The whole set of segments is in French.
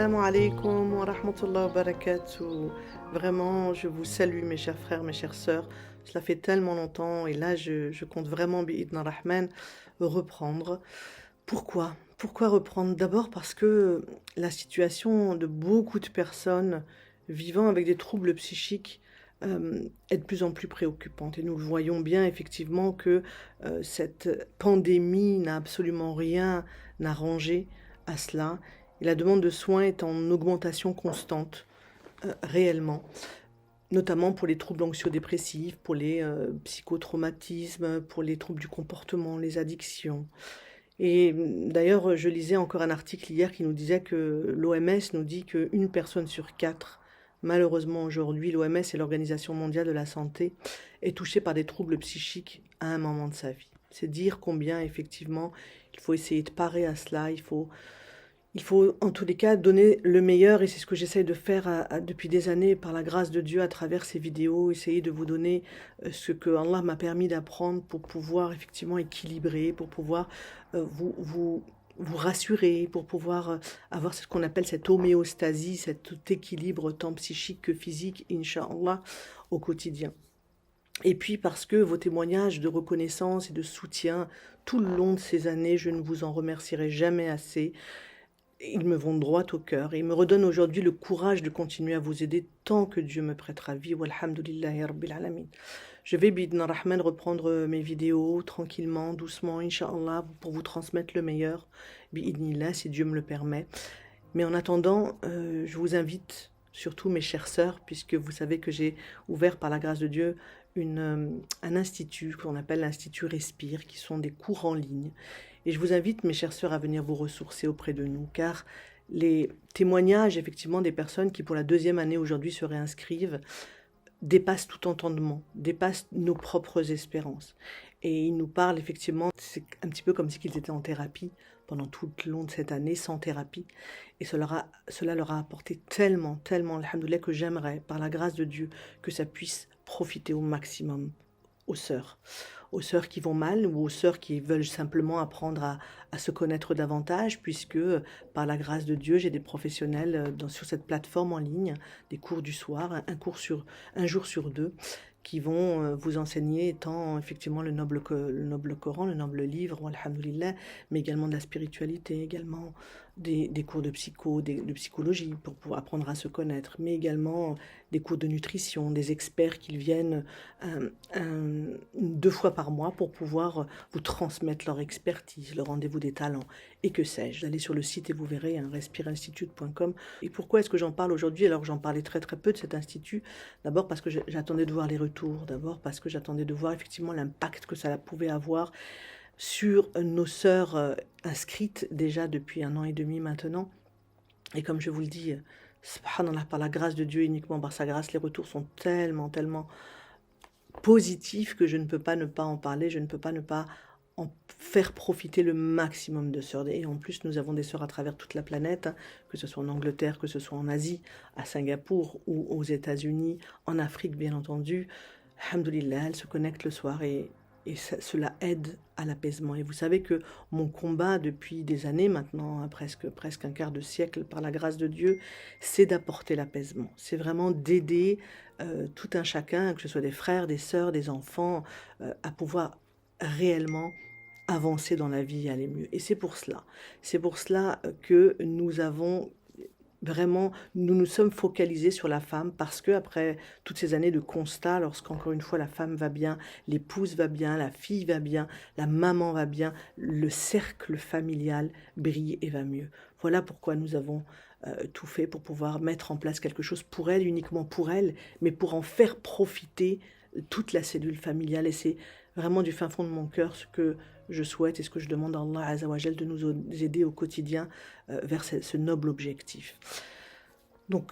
Assalamu alaikum wa rahmatullahi wa barakatuh. Vraiment, je vous salue mes chers frères, mes chères sœurs. Cela fait tellement longtemps et là, je compte vraiment, bi'idna rahman, reprendre. Pourquoi? Pourquoi reprendre? D'abord parce que la situation de beaucoup de personnes vivant avec des troubles psychiques est de plus en plus préoccupante. Et nous le voyons bien effectivement que cette pandémie n'a absolument rien arrangé à cela. Et la demande de soins est en augmentation constante, réellement, notamment pour les troubles anxio-dépressifs, pour les psychotraumatismes, pour les troubles du comportement, les addictions. Et d'ailleurs, je lisais encore un article hier qui nous disait que l'OMS nous dit qu'une personne sur quatre, malheureusement aujourd'hui, l'OMS et l'Organisation mondiale de la santé, est touchée par des troubles psychiques à un moment de sa vie. C'est dire combien, effectivement, il faut essayer de parer à cela, il faut en tous les cas donner le meilleur et c'est ce que j'essaie de faire depuis des années par la grâce de Dieu à travers ces vidéos, essayer de vous donner ce que Allah m'a permis d'apprendre pour pouvoir effectivement équilibrer, pour pouvoir vous rassurer, pour pouvoir avoir ce qu'on appelle cette homéostasie, cet équilibre tant psychique que physique, Inch'Allah, au quotidien. Et puis parce que vos témoignages de reconnaissance et de soutien tout le long de ces années, je ne vous en remercierai jamais assez. Ils me vont droit au cœur et ils me redonnent aujourd'hui le courage de continuer à vous aider tant que Dieu me prêtera vie. Walhamdulillahi Rabbil Alamin. Je vais, bidna rahman, reprendre mes vidéos tranquillement, doucement, Inch'Allah, pour vous transmettre le meilleur, bi'idnillah, si Dieu me le permet. Mais en attendant, je vous invite, surtout mes chères sœurs, puisque vous savez que j'ai ouvert par la grâce de Dieu un institut qu'on appelle l'Institut Respire, qui sont des cours en ligne. Et je vous invite, mes chères sœurs, à venir vous ressourcer auprès de nous, car les témoignages, effectivement, des personnes qui, pour la deuxième année aujourd'hui, se réinscrivent, dépassent tout entendement, dépassent nos propres espérances. Et ils nous parlent, effectivement, c'est un petit peu comme si ils étaient en thérapie pendant tout le long de cette année, sans thérapie. Et cela leur a apporté tellement, alhamdoulilah, que j'aimerais, par la grâce de Dieu, que ça puisse profiter au maximum aux sœurs qui vont mal ou aux sœurs qui veulent simplement apprendre à se connaître davantage, puisque par la grâce de Dieu, j'ai des professionnels sur cette plateforme en ligne, des cours du soir, un jour sur deux, qui vont vous enseigner tant effectivement le noble Coran, le noble livre, alhamdoulilah, mais également de la spiritualité, également des cours de de psychologie pour pouvoir apprendre à se connaître, mais également des cours de nutrition, des experts qui viennent 2 fois par mois pour pouvoir vous transmettre leur expertise, le rendez-vous des talents et que sais-je. Allez sur le site et vous verrez, respireinstitute.com. Et pourquoi est-ce que j'en parle aujourd'hui alors que j'en parlais très très peu de cet institut? D'abord parce que j'attendais de voir les retours, d'abord parce que j'attendais de voir effectivement l'impact que ça pouvait avoir sur nos sœurs inscrites déjà depuis 1 an et demi maintenant. Et comme je vous le dis, subhanallah, par la grâce de Dieu, uniquement par sa grâce, les retours sont tellement positifs que je ne peux pas ne pas en parler, je ne peux pas ne pas en faire profiter le maximum de sœurs. Et en plus, nous avons des sœurs à travers toute la planète, que ce soit en Angleterre, que ce soit en Asie, à Singapour ou aux États-Unis, en Afrique bien entendu. Alhamdoulilah, elles se connectent le soir et cela aide à l'apaisement. Et vous savez que mon combat depuis des années maintenant, presque un quart de siècle, par la grâce de Dieu, c'est d'apporter l'apaisement. C'est vraiment d'aider tout un chacun, que ce soit des frères, des sœurs, des enfants, à pouvoir réellement avancer dans la vie et aller mieux. Et c'est pour cela que nous avons vraiment, nous nous sommes focalisés sur la femme parce que après toutes ces années de constat, lorsqu'encore une fois la femme va bien, l'épouse va bien, la fille va bien, la maman va bien, le cercle familial brille et va mieux. Voilà pourquoi nous avons tout fait pour pouvoir mettre en place quelque chose pour elle, uniquement pour elle, mais pour en faire profiter toute la cellule familiale. Et c'est vraiment du fin fond de mon cœur ce que je souhaite et ce que je demande à Allah Azzawajal de nous aider au quotidien vers ce noble objectif. Donc,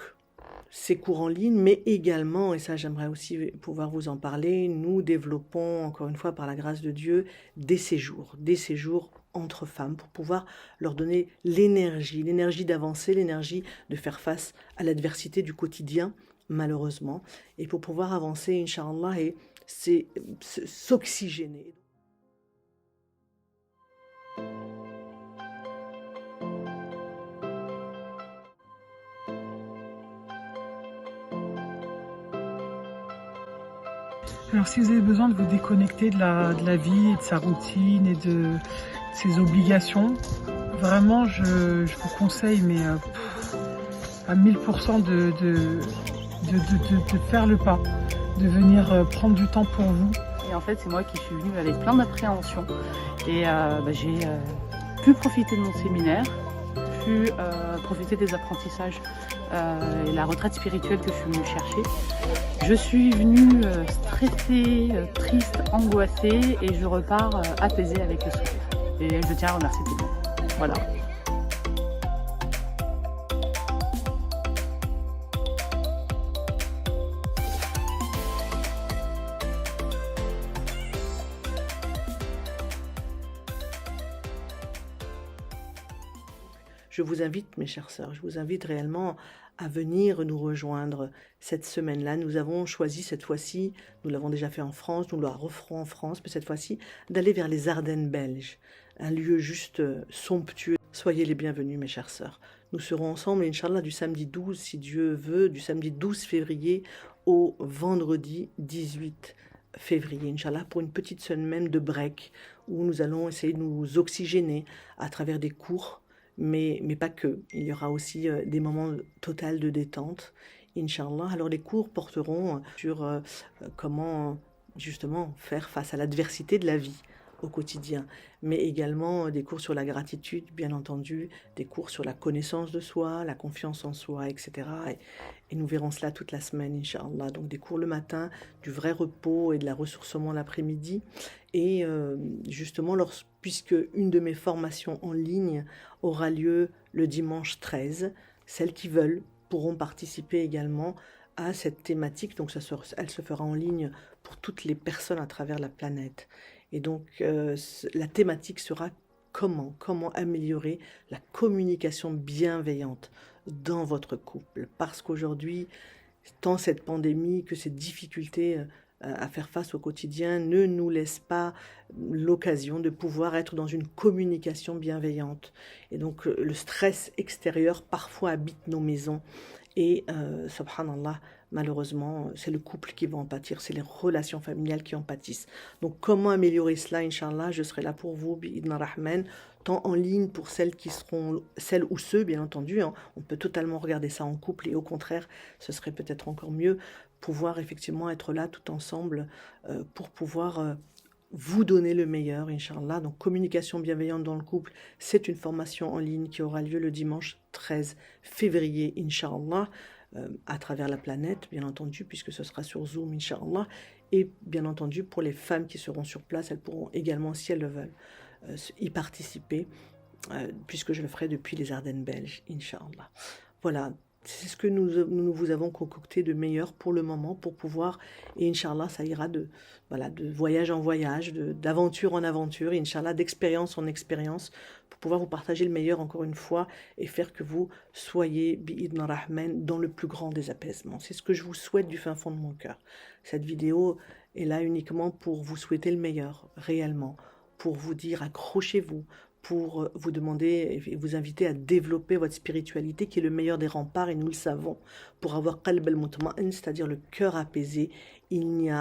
ces cours en ligne, mais également, et ça j'aimerais aussi pouvoir vous en parler, nous développons, encore une fois par la grâce de Dieu, des séjours entre femmes pour pouvoir leur donner l'énergie d'avancer, l'énergie de faire face à l'adversité du quotidien, malheureusement, et pour pouvoir avancer, Inch'Allah, et s'oxygéner. Alors si vous avez besoin de vous déconnecter de la vie et de sa routine et de ses obligations, vraiment je vous conseille, mais à 1000% de faire le pas, de venir prendre du temps pour vous. Et en fait, c'est moi qui suis venue avec plein d'appréhension. Et j'ai pu profiter de mon séminaire, pu profiter des apprentissages et la retraite spirituelle que je suis venue chercher. Je suis venue stressée, triste, angoissée et je repars apaisée avec le sourire. Et je tiens à remercier tout le monde. Voilà. Je vous invite, mes chères sœurs, je vous invite réellement à venir nous rejoindre cette semaine-là. Nous avons choisi cette fois-ci, nous l'avons déjà fait en France, nous le referons en France, mais cette fois-ci, d'aller vers les Ardennes belges, un lieu juste somptueux. Soyez les bienvenus, mes chères sœurs. Nous serons ensemble, Inch'Allah, du samedi 12, si Dieu veut, du samedi 12 février au vendredi 18 février, Inch'Allah, pour une petite semaine de break, où nous allons essayer de nous oxygéner à travers des cours, mais pas que. Il y aura aussi des moments totaux de détente, Inch'Allah. Alors les cours porteront sur comment justement faire face à l'adversité de la vie au quotidien, mais également des cours sur la gratitude, bien entendu, des cours sur la connaissance de soi, la confiance en soi, etc. Et nous verrons cela toute la semaine, Inch'Allah. Donc des cours le matin, du vrai repos et de la ressourcement l'après-midi. Et justement, puisque une de mes formations en ligne aura lieu le dimanche 13, celles qui veulent pourront participer également à cette thématique. Donc elle se fera en ligne pour toutes les personnes à travers la planète. Et donc la thématique sera comment améliorer la communication bienveillante dans votre couple. Parce qu'aujourd'hui, tant cette pandémie que ces difficultés à faire face au quotidien ne nous laissent pas l'occasion de pouvoir être dans une communication bienveillante. Et donc le stress extérieur parfois habite nos maisons. Et subhanallah, malheureusement, c'est le couple qui va en pâtir, c'est les relations familiales qui en pâtissent. Donc comment améliorer cela, Inch'Allah, je serai là pour vous, bi'idna rahman, tant en ligne pour celles ou ceux, bien entendu, hein, on peut totalement regarder ça en couple et au contraire, ce serait peut-être encore mieux pouvoir effectivement être là tout ensemble pour pouvoir vous donner le meilleur, Inch'Allah. Donc, communication bienveillante dans le couple, c'est une formation en ligne qui aura lieu le dimanche 13 février, Inch'Allah, à travers la planète, bien entendu, puisque ce sera sur Zoom, Inch'Allah. Et bien entendu, pour les femmes qui seront sur place, elles pourront également, si elles le veulent, y participer, puisque je le ferai depuis les Ardennes belges, Inch'Allah. Voilà. C'est ce que nous vous avons concocté de meilleur pour le moment, pour pouvoir, et Inch'Allah, ça ira de voyage en voyage, d'aventure en aventure, Inch'Allah, d'expérience en expérience, pour pouvoir vous partager le meilleur encore une fois, et faire que vous soyez, bi'idna rahman, dans le plus grand des apaisements. C'est ce que je vous souhaite du fin fond de mon cœur. Cette vidéo est là uniquement pour vous souhaiter le meilleur, réellement, pour vous dire accrochez-vous, pour vous demander et vous inviter à développer votre spiritualité qui est le meilleur des remparts, et nous le savons, pour avoir qalb al-mutma'in, c'est-à-dire le cœur apaisé. Il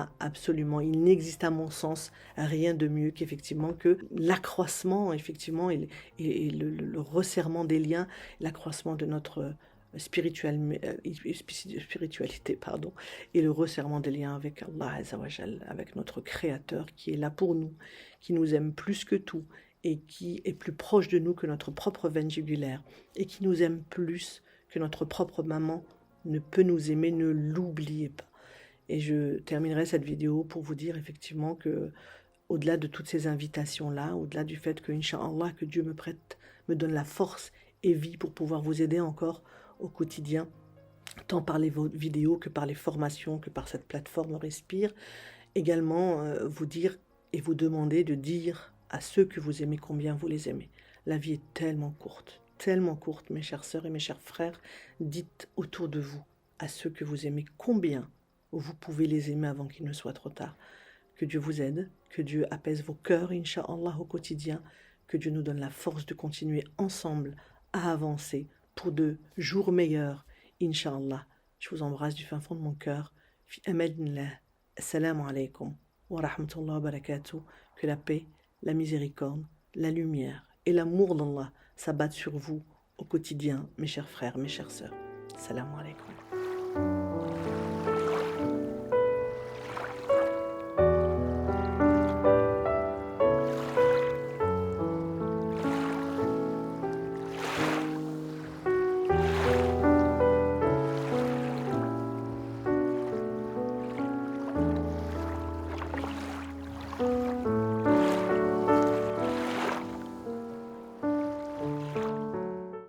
n'existe à mon sens rien de mieux qu'effectivement que l'accroissement effectivement et le resserrement des liens, l'accroissement de notre spiritualité, pardon, et le resserrement des liens avec Allah Azza wa Jal, avec notre Créateur qui est là pour nous, qui nous aime plus que tout, et qui est plus proche de nous que notre propre veine jugulaire, et qui nous aime plus que notre propre maman ne peut nous aimer, ne l'oubliez pas. Et je terminerai cette vidéo pour vous dire effectivement que, au-delà de toutes ces invitations-là, au-delà du fait que, Inch'Allah, que Dieu me donne la force et vie pour pouvoir vous aider encore au quotidien, tant par les vidéos que par les formations, que par cette plateforme Respire, également vous dire et vous demander de dire à ceux que vous aimez combien vous les aimez. La vie est tellement courte, mes chères sœurs et mes chers frères. Dites autour de vous, à ceux que vous aimez, combien vous pouvez les aimer avant qu'il ne soit trop tard. Que Dieu vous aide, que Dieu apaise vos cœurs, Inch'Allah, au quotidien, que Dieu nous donne la force de continuer ensemble à avancer pour de jours meilleurs, Inch'Allah. Je vous embrasse du fin fond de mon cœur. Fi amadillah. Assalamu alaikum wa rahmatullahi wa barakatuh. Que la paix, la miséricorde, la lumière et l'amour d'Allah s'abattent sur vous au quotidien, mes chers frères, mes chères sœurs. Assalamu alaikum.